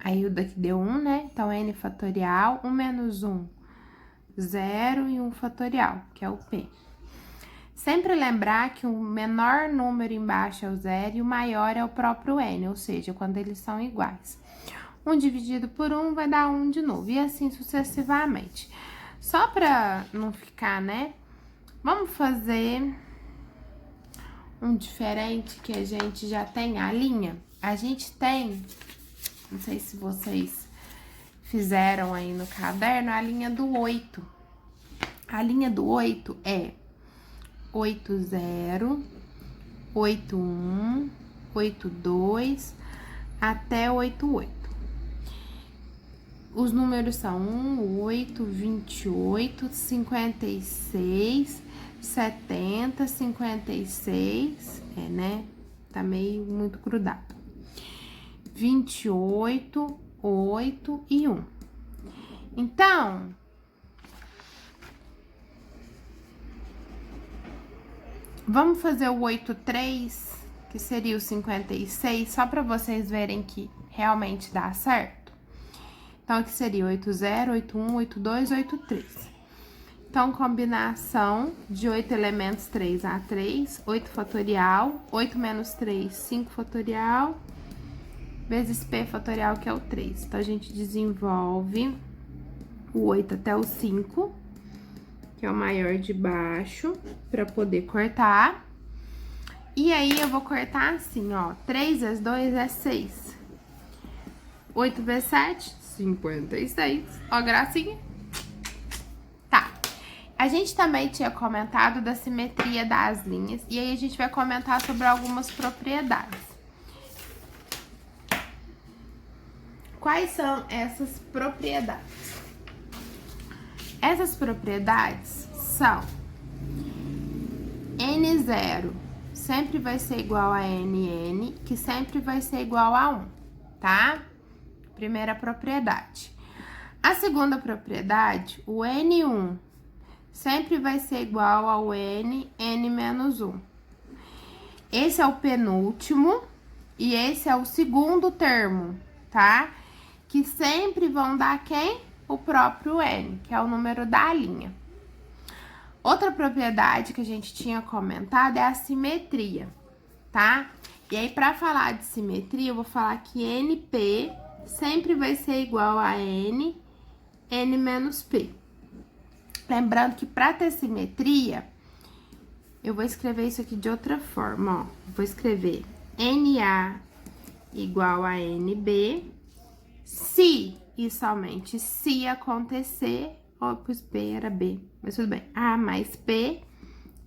Aí o daqui deu 1, né? Então, n fatorial, 1 menos 1, 0 e 1 fatorial, que é o p. Sempre lembrar que o menor número embaixo é o 0 e o maior é o próprio n, ou seja, quando eles são iguais. 1 dividido por 1 vai dar 1 de novo, e assim sucessivamente. Só para não ficar, né? Vamos fazer um diferente que a gente já tem a linha. A gente tem, não sei se vocês fizeram aí no caderno, a linha do 8. A linha do 8 é 80, 81, 82 até 88. Os números são 1, 8, 28, 56, 70, 56, né? Tá meio muito grudado. 28, 8 e 1. Então, vamos fazer o 83, que seria o 56, só para vocês verem que realmente dá certo. Então, aqui seria 80, 81, 82, 83. Então, combinação de 8 elementos, 3A3, 8 fatorial, 8 menos 3, 5 fatorial, vezes P fatorial, que é o 3. Então, a gente desenvolve o 8 até o 5, que é o maior de baixo, para poder cortar. E aí, eu vou cortar assim, ó, 3 vezes 2 é 6. 8 vezes 7, 56. Ó, gracinha. Tá. A gente também tinha comentado da simetria das linhas. E aí, a gente vai comentar sobre algumas propriedades. Quais são essas propriedades? Essas propriedades são N0 sempre vai ser igual a NN, que sempre vai ser igual a 1, tá? Primeira propriedade. A segunda propriedade, o N1 sempre vai ser igual ao N menos 1. Esse é o penúltimo e esse é o segundo termo, tá? Que sempre vão dar quem? O próprio N, que é o número da linha. Outra propriedade que a gente tinha comentado é a simetria, tá? E aí, para falar de simetria, eu vou falar que NP sempre vai ser igual a N menos P. Lembrando que para ter simetria, eu vou escrever isso aqui de outra forma, ó. Vou escrever NA igual a NB, se e somente se acontecer, ó, pois P era B, mas tudo bem, A mais P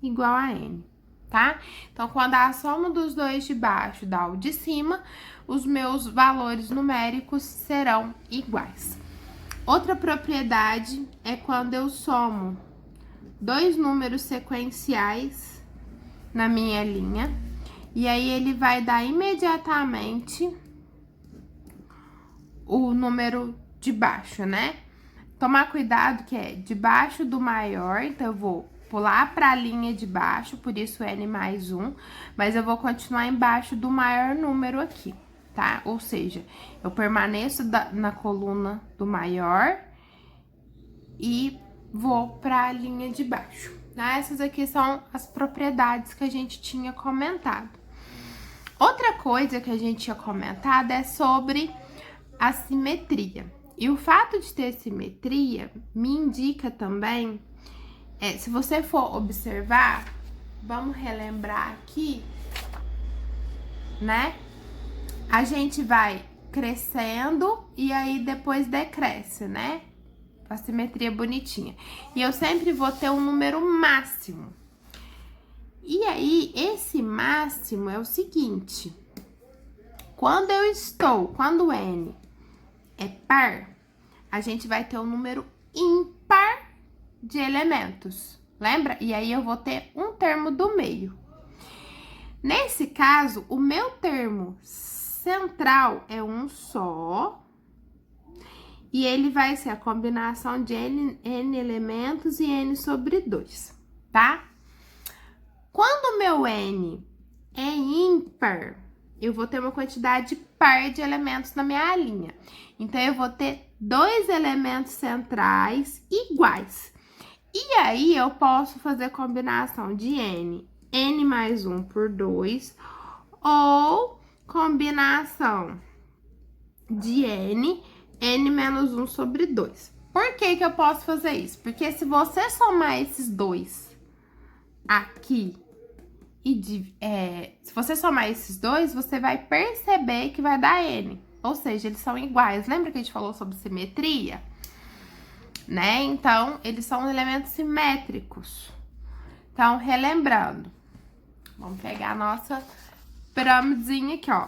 igual a N, tá? Então, quando a soma dos dois de baixo dá o de cima, os meus valores numéricos serão iguais. Outra propriedade é quando eu somo dois números sequenciais na minha linha, e aí ele vai dar imediatamente o número de baixo, né? Tomar cuidado que é de baixo do maior, então eu vou pular para a linha de baixo, por isso N mais 1, mas eu vou continuar embaixo do maior número aqui, tá? Ou seja, eu permaneço na coluna do maior e vou para a linha de baixo, tá? Essas aqui são as propriedades que a gente tinha comentado. Outra coisa que a gente tinha comentado é sobre a simetria. E o fato de ter simetria me indica também, se você for observar, vamos relembrar aqui, né? A gente vai crescendo e aí depois decresce, né? A simetria bonitinha. E eu sempre vou ter um número máximo. E aí, esse máximo é o seguinte: quando o N é par, a gente vai ter um número ímpar de elementos, lembra? E aí, eu vou ter um termo do meio. Nesse caso, o meu termo central é um só, e ele vai ser a combinação de n elementos e n sobre 2, tá? Quando o meu n é ímpar, eu vou ter uma quantidade par de elementos na minha linha. Então, eu vou ter 2 elementos centrais iguais. E aí, eu posso fazer combinação de n mais 1 por 2, ou combinação de n menos 1 sobre 2. Por que eu posso fazer isso? Porque se você somar esses dois aqui, se você somar esses dois, você vai perceber que vai dar n. Ou seja, eles são iguais. Lembra que a gente falou sobre simetria? Né? Então, eles são elementos simétricos. Então, relembrando. Vamos pegar a nossa pirâmidezinha aqui, ó.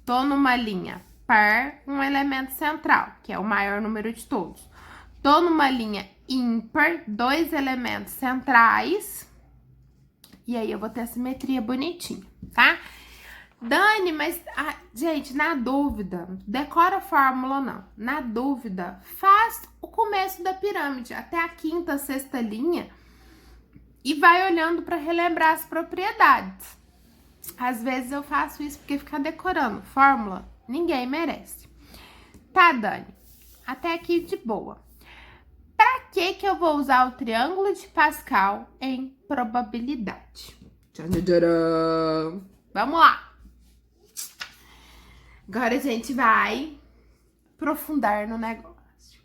Tô numa linha par, um elemento central, que é o maior número de todos. Tô numa linha ímpar, 2 elementos centrais. E aí, eu vou ter a simetria bonitinha, tá? Dani, mas, gente, na dúvida, decora a fórmula não. Na dúvida, faz o começo da pirâmide, até a 5ª, 6ª linha, e vai olhando para relembrar as propriedades. Às vezes eu faço isso porque ficar decorando fórmula, ninguém merece. Tá, Dani, até aqui de boa. Pra que eu vou usar o triângulo de Pascal em probabilidade? Tcharam! Vamos lá! Agora a gente vai aprofundar no negócio.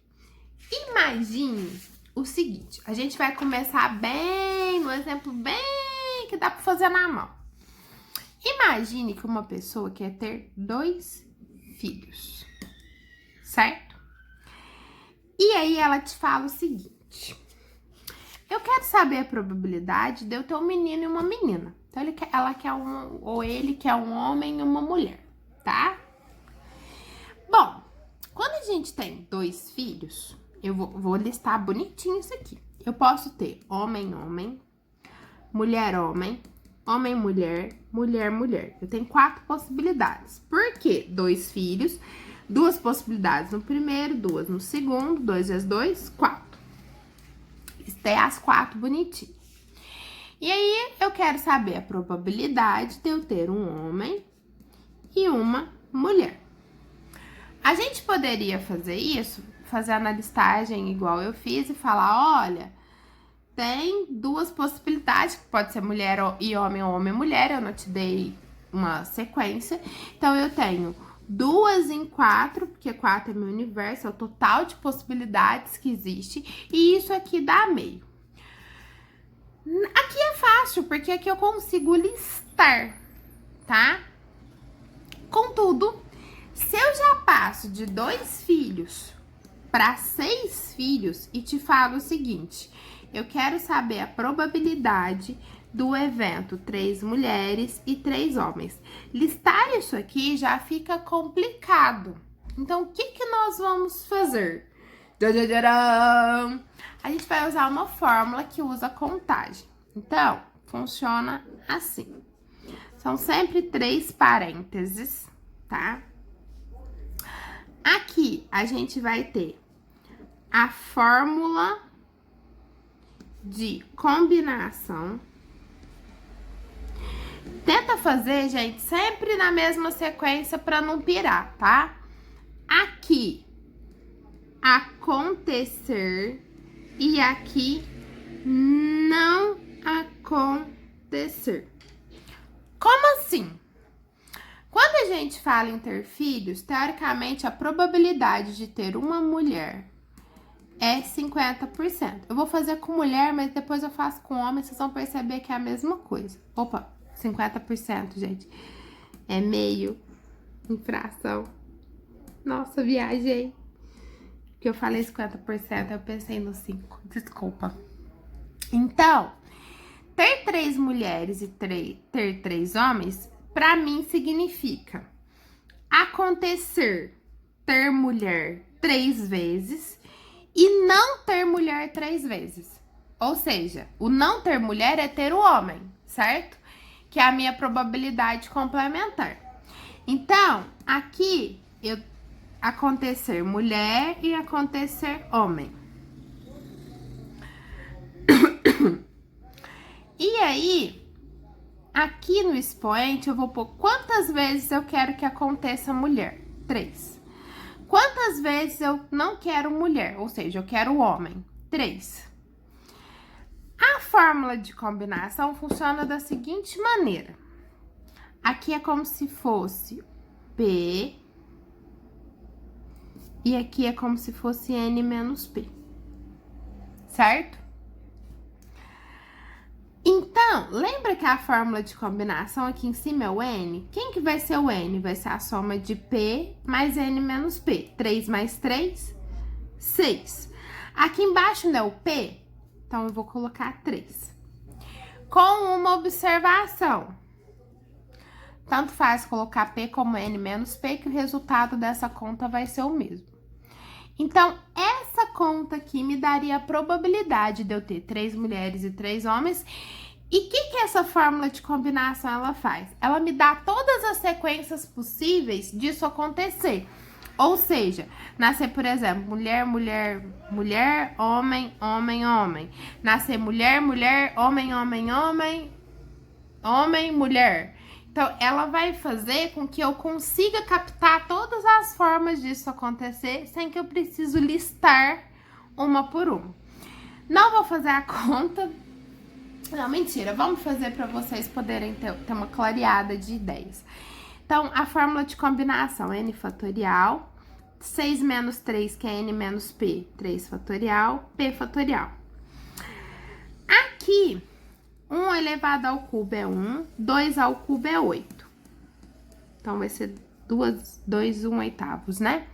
Imagine o seguinte, a gente vai começar bem, no exemplo bem que dá pra fazer na mão. Imagine que uma pessoa quer ter 2 filhos, certo? E aí ela te fala o seguinte, eu quero saber a probabilidade de eu ter um menino e uma menina. Então ela quer ele quer um homem e uma mulher, tá? Bom, quando a gente tem 2 filhos, eu vou listar bonitinho isso aqui. Eu posso ter homem-homem, mulher-homem, homem-mulher, mulher-mulher. Eu tenho 4 possibilidades. Por quê? 2 filhos, 2 possibilidades no primeiro, 2 no segundo, 2 vezes 2, 4. Listei as 4 bonitinho. E aí, eu quero saber a probabilidade de eu ter um homem e uma mulher. A gente poderia fazer isso, fazer a listagem igual eu fiz e falar, olha, tem 2 possibilidades, que pode ser mulher e homem ou homem e mulher, eu não te dei uma sequência. Então, eu tenho 2 em 4, porque 4 é meu universo, é o total de possibilidades que existe, e isso aqui dá meio. Aqui é fácil, porque aqui eu consigo listar, tá? Contudo, se eu já passo de 2 filhos para 6 filhos e te falo o seguinte, eu quero saber a probabilidade do evento 3 mulheres e 3 homens. Listar isso aqui já fica complicado. Então, o que nós vamos fazer? A gente vai usar uma fórmula que usa contagem. Então, funciona assim. São sempre 3 parênteses, tá? Aqui, a gente vai ter a fórmula de combinação. Tenta fazer, gente, sempre na mesma sequência para não pirar, tá? Aqui, acontecer e aqui, não acontecer. Como assim? Quando a gente fala em ter filhos, teoricamente, a probabilidade de ter uma mulher é 50%. Eu vou fazer com mulher, mas depois eu faço com homem, vocês vão perceber que é a mesma coisa. Opa, 50%, gente. É meio infração. Nossa, viajei. Porque eu falei 50%, eu pensei no 5%. Desculpa. Então, ter 3 mulheres e ter 3 homens, pra mim, significa acontecer ter mulher 3 vezes e não ter mulher 3 vezes. Ou seja, o não ter mulher é ter o homem, certo? Que é a minha probabilidade complementar. Então, aqui, acontecer mulher e acontecer homem. E aí, aqui no expoente eu vou pôr quantas vezes eu quero que aconteça mulher. 3. Quantas vezes eu não quero mulher, ou seja, eu quero homem. 3. A fórmula de combinação funciona da seguinte maneira. Aqui é como se fosse P e aqui é como se fosse N menos P, certo? Então, lembra que a fórmula de combinação aqui em cima é o N? Quem que vai ser o N? Vai ser a soma de P mais N menos P. 3 mais 3, 6. Aqui embaixo não é o P? Então, eu vou colocar 3. Com uma observação. Tanto faz colocar P como N menos P, que o resultado dessa conta vai ser o mesmo. Então, essa conta aqui me daria a probabilidade de eu ter 3 mulheres e 3 homens. E o que essa fórmula de combinação ela faz? Ela me dá todas as sequências possíveis disso acontecer. Ou seja, nascer, por exemplo, mulher, mulher, mulher, homem, homem, homem. Nascer mulher, mulher, homem, homem, homem, homem, mulher. Então, ela vai fazer com que eu consiga captar todas as formas disso acontecer sem que eu preciso listar uma por uma. Não vou fazer a conta. Não, mentira. Vamos fazer para vocês poderem ter uma clareada de ideias. Então, a fórmula de combinação N fatorial, 6 menos 3, que é N menos P, 3 fatorial, P fatorial. Aqui, 1 elevado ao cubo é 1, 2 ao cubo é 8. Então, vai ser 2 1/8, né?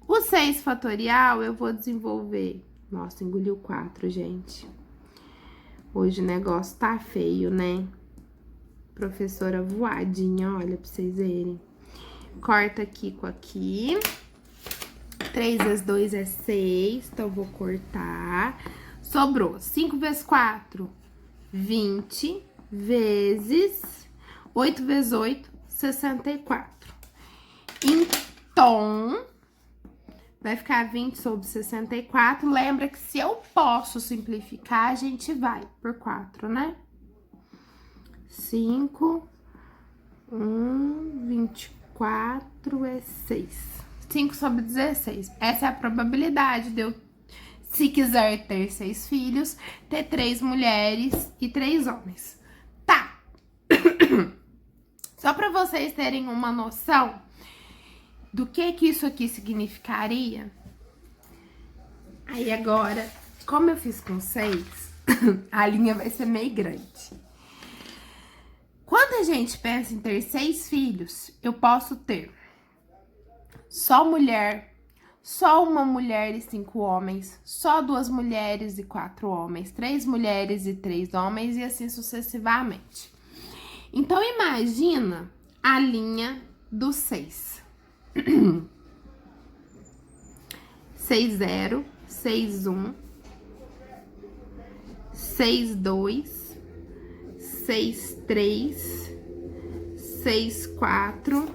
O 6 fatorial, eu vou desenvolver... Nossa, engoliu 4, gente. Hoje o negócio tá feio, né? Professora voadinha, olha, pra vocês verem. Corta aqui com aqui. 3 vezes 2 é 6, então eu vou cortar. Sobrou 5 vezes 4, 20, vezes 8 vezes 8, 64. Então, vai ficar 20 sobre 64. Lembra que se eu posso simplificar, a gente vai por 4, né? 5, 24 é 6. 5 sobre 16. Essa é a probabilidade de eu, se quiser ter 6 filhos, ter 3 mulheres e 3 homens. Tá. Só para vocês terem uma noção do que isso aqui significaria. Aí agora, como eu fiz com 6, a linha vai ser meio grande. Quando a gente pensa em ter 6 filhos, eu posso ter só mulher, só uma mulher e 5 homens, só 2 mulheres e 4 homens, 3 mulheres e 3 homens e assim sucessivamente. Então, imagina a linha do 6. 6, 0, 6, 1, 6, 2, 6, 3, 6, 4,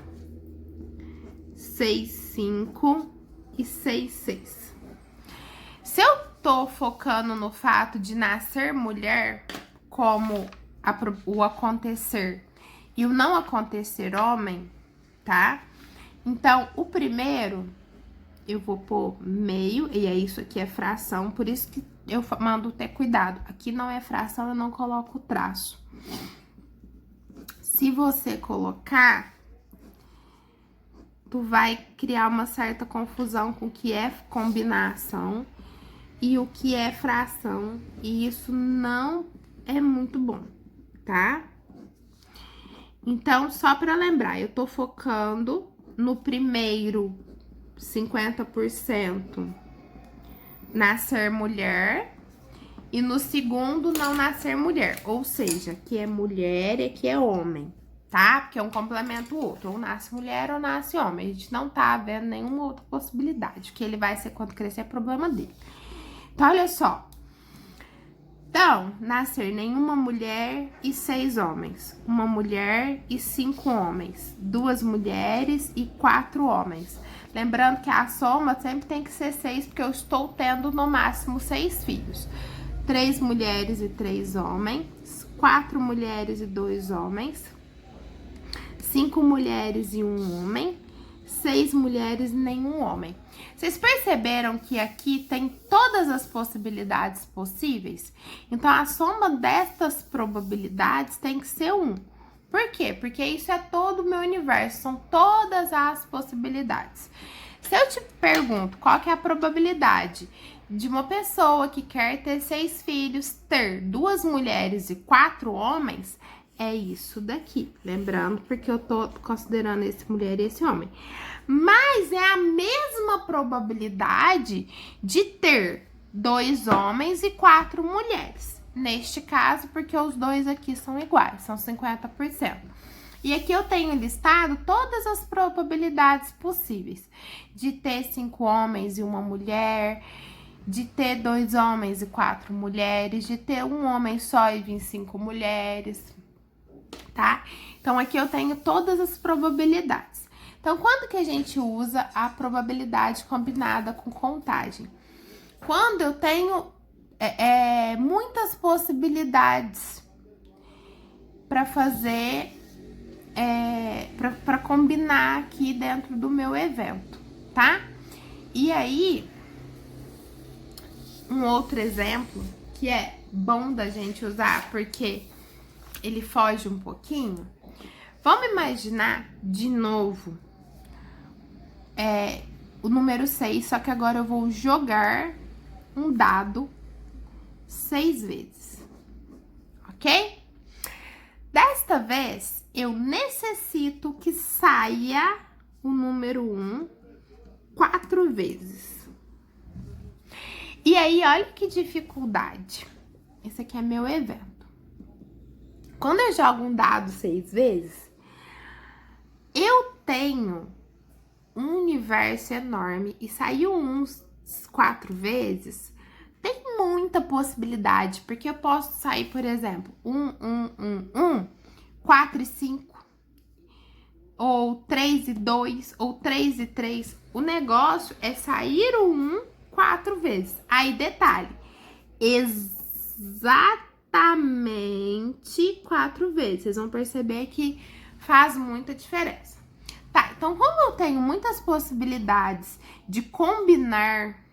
6, 5 e 6, 6. Se eu tô focando no fato de nascer mulher como o acontecer e o não acontecer homem, tá? Então, o primeiro eu vou pôr meio, e é isso aqui é fração, por isso que eu mando ter cuidado. Aqui não é fração, eu não coloco o traço. Se você colocar, tu vai criar uma certa confusão com o que é combinação e o que é fração, e isso não é muito bom, tá? Então, só para lembrar, eu tô focando no primeiro 50% nascer mulher e no segundo não nascer mulher, ou seja, que é mulher e que é homem, tá? Porque um complementa o outro, ou nasce mulher ou nasce homem. A gente não tá vendo nenhuma outra possibilidade. O que ele vai ser quando crescer é problema dele. Então, olha só. Então, nascer nenhuma mulher e 6 homens. Uma mulher e 5 homens. 2 mulheres e 4 homens. Lembrando que a soma sempre tem que ser 6, porque eu estou tendo no máximo 6 filhos. 3 mulheres e 3 homens. 4 mulheres e 2 homens, 5 mulheres e 1 homem, 6 mulheres e nenhum homem. Vocês perceberam que aqui tem todas as possibilidades possíveis? Então, a soma destas probabilidades tem que ser 1. Por quê? Porque isso é todo o meu universo, são todas as possibilidades. Se eu te pergunto qual que é a probabilidade de uma pessoa que quer ter 6 filhos ter 2 mulheres e 4 homens, é isso daqui. Lembrando, porque eu tô considerando esse mulher e esse homem. Mas é a mesma probabilidade de ter 2 homens e 4 mulheres. Neste caso, porque os dois aqui são iguais, são 50%. E aqui eu tenho listado todas as probabilidades possíveis. De ter 5 homens e 1 mulher, de ter 2 homens e 4 mulheres, de ter 1 homem só e 25 mulheres, tá? Então, aqui eu tenho todas as probabilidades. Então, quando que a gente usa a probabilidade combinada com contagem? Quando eu tenho muitas possibilidades para fazer, para combinar aqui dentro do meu evento, tá? E aí, um outro exemplo que é bom da gente usar, porque ele foge um pouquinho. Vamos imaginar de novo o número 6, só que agora eu vou jogar um dado 6 vezes, ok? Desta vez, eu necessito que saia o número 1 4 vezes. E aí, olha que dificuldade. Esse aqui é meu evento. Quando eu jogo um dado 6 vezes, eu tenho um universo enorme e saiu uns 4 vezes, tem muita possibilidade, porque eu posso sair, por exemplo, 4 e 5, ou 3 e 2, ou 3 e 3. O negócio é sair o 1 4 vezes. Aí, detalhe, exatamente 4 vezes. Vocês vão perceber que faz muita diferença. Tá, então como eu tenho muitas possibilidades de combinar,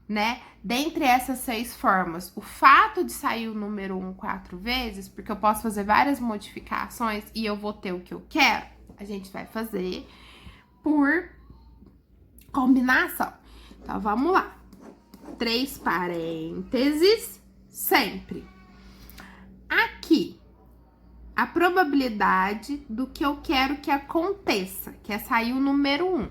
né, dentre essas 6 formas, o fato de sair o número 1 4 vezes, porque eu posso fazer várias modificações e eu vou ter o que eu quero, a gente vai fazer por combinação. Então, vamos lá. 3 parênteses, sempre. Aqui, a probabilidade do que eu quero que aconteça, que é sair o número 1.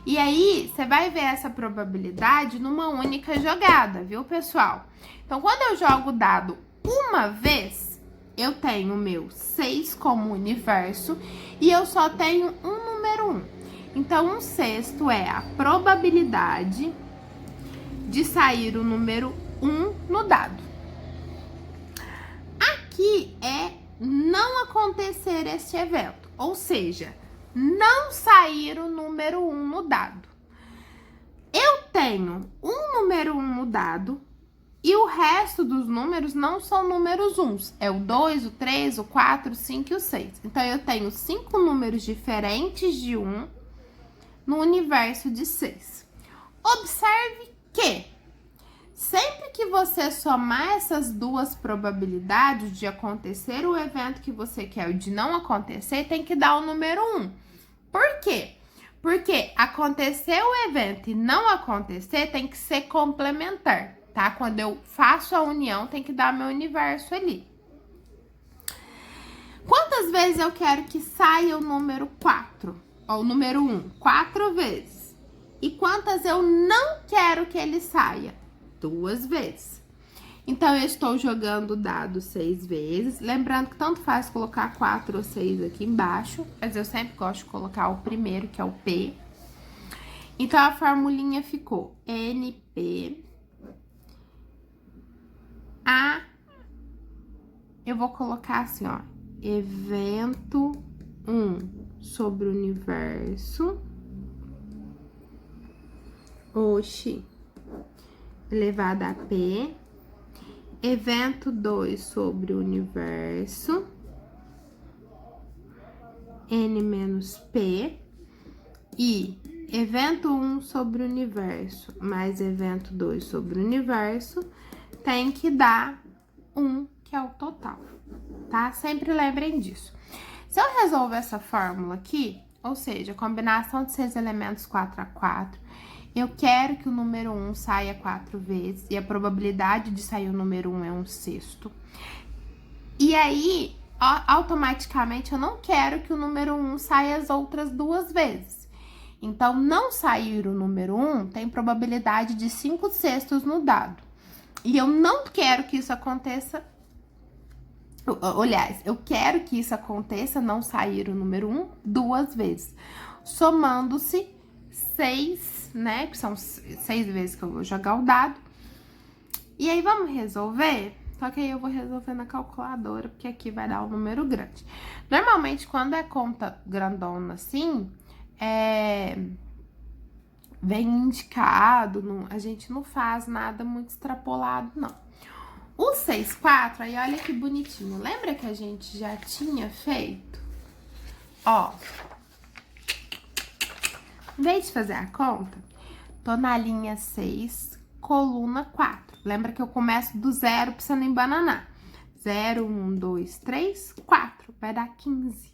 E aí, você vai ver essa probabilidade numa única jogada, viu, pessoal? Então, quando eu jogo o dado uma vez, eu tenho o meu 6 como universo e eu só tenho um número 1. Então, 1/6 é a probabilidade de sair o número 1 no dado. Aqui é não acontecer este evento, ou seja, não sair o número 1 no dado. Eu tenho um número 1 no dado e o resto dos números não são números 1s, é o 2, o 3, o 4, o 5 e o 6. Então, eu tenho 5 números diferentes de 1 no universo de 6. Observe que sempre que você somar essas duas probabilidades de acontecer o evento que você quer ou de não acontecer, tem que dar o número 1. Por quê? Porque acontecer o evento e não acontecer tem que ser complementar, tá? Quando eu faço a união, tem que dar meu universo ali. Quantas vezes eu quero que saia o número 4? Ou o número 1? 4 vezes. E quantas eu não quero que ele saia? 2 vezes. Então, eu estou jogando o dado 6 vezes. Lembrando que tanto faz colocar 4 ou 6 aqui embaixo. Mas eu sempre gosto de colocar o primeiro, que é o P. Então, a formulinha ficou NP. Eu vou colocar assim, ó. Evento 1 sobre o universo. Oxi. Elevado a P. evento 2 sobre o universo, N menos P, e evento 1 sobre o universo mais evento 2 sobre o universo tem que dar 1, que é o total, tá? Sempre lembrem disso. Se eu resolver essa fórmula aqui, ou seja, combinação de 6 elementos 4 a 4, eu quero que o número 1 saia 4 vezes, e a probabilidade de sair o número 1 é 1/6. E aí, automaticamente, eu não quero que o número 1 saia as outras 2 vezes. Então, não sair o número 1 tem probabilidade de 5/6 no dado. E eu não quero que isso aconteça. Aliás, eu quero que isso aconteça, não sair o número 1 2 vezes. Somando-se 6, né? Que são 6 vezes que eu vou jogar o dado. E aí, vamos resolver? Só que aí eu vou resolver na calculadora, porque aqui vai dar um número grande. Normalmente, quando é conta grandona assim, vem indicado, a gente não faz nada muito extrapolado, não. O 6/4, aí olha que bonitinho. Lembra que a gente já tinha feito? Ó, em vez de fazer a conta, tô na linha 6, coluna 4. Lembra que eu começo do 0 pra você não embananar. 0, 1, 2, 3, 4. Vai dar 15.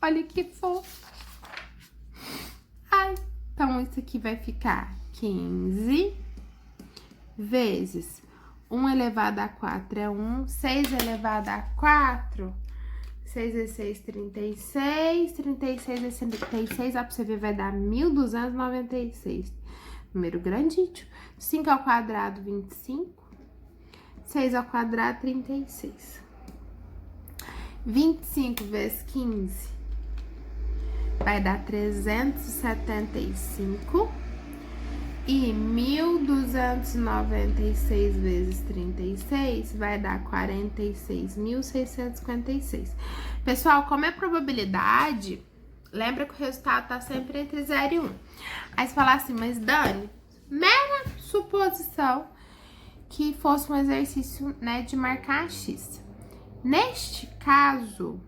Olha que fofo. Ai, então isso aqui vai ficar 15 vezes 1 elevado a 4 é 1, 6 elevado a 4, 6 vezes 6, 36, 36 vezes 36, ó, pra você ver, vai dar 1.296. Número grandíssimo. 5 ao quadrado, 25. 6 ao quadrado, 36. 25 vezes 15 vai dar 375. E 1.296 vezes 36 vai dar 46.656. Pessoal, como é probabilidade, lembra que o resultado tá sempre entre 0 e 1. Aí você fala assim, mas Dani, mera suposição que fosse um exercício, né, de marcar X. Neste caso,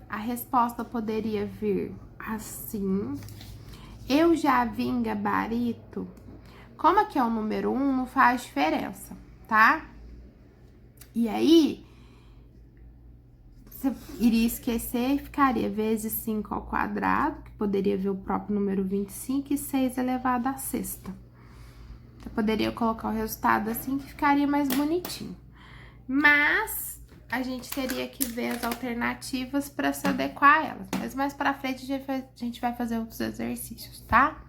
a resposta poderia vir assim. Eu já vi em gabarito. Como aqui é o número 1, não faz diferença, tá? E aí, você iria esquecer e ficaria vezes 5 ao quadrado, que poderia ver o próprio número 25, e 6 elevado à sexta. Você poderia colocar o resultado assim, que ficaria mais bonitinho. Mas a gente teria que ver as alternativas para se adequar a elas. Mas mais pra frente a gente vai fazer outros exercícios, tá?